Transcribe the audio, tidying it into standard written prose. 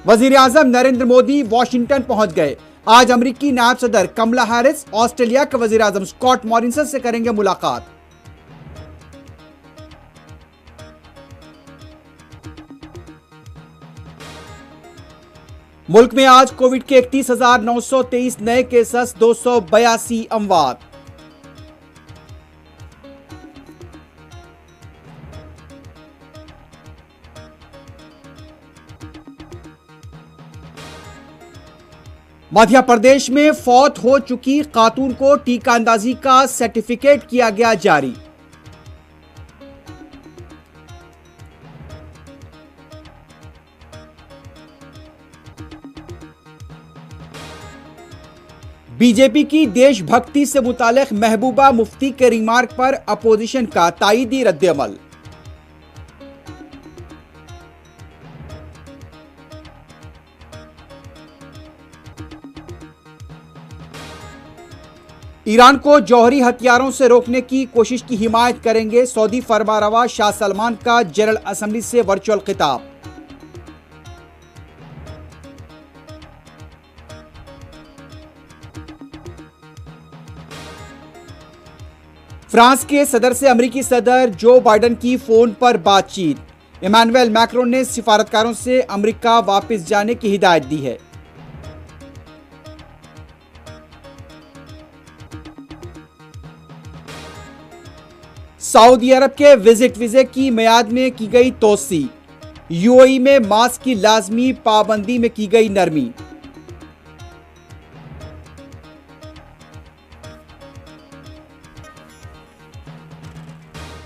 वजीर आजम नरेंद्र मोदी वॉशिंगटन पहुंच गए। आज अमेरिकी नायब सदर कमला हैरिस ऑस्ट्रेलिया के वजीर आजम स्कॉट मॉरिसन से करेंगे मुलाकात। मुल्क में आज कोविड के 31,923 नए केसेस, 282 अमवात। मध्य प्रदेश में फौत हो चुकी खातून को टीका अंदाजी का सर्टिफिकेट किया गया जारी। बीजेपी की देशभक्ति से मुतालिक महबूबा मुफ्ती के रिमार्क पर अपोजिशन का तायीदी रद्द-ए-अमल। ईरान को जौहरी हथियारों से रोकने की कोशिश की हिमायत करेंगे सऊदी फरमारवा शाह सलमान का जनरल असेंबली से वर्चुअल खिताब। फ्रांस के सदर से अमेरिकी सदर जो बाइडेन की फोन पर बातचीत। इमानुएल मैक्रोन ने सिफारतकारों से अमेरिका वापस जाने की हिदायत दी है। सऊदी अरब के विजिट वीजे की मियाद में की गई तोसी। यूएई में मास्क की लाजमी पाबंदी में की गई नरमी।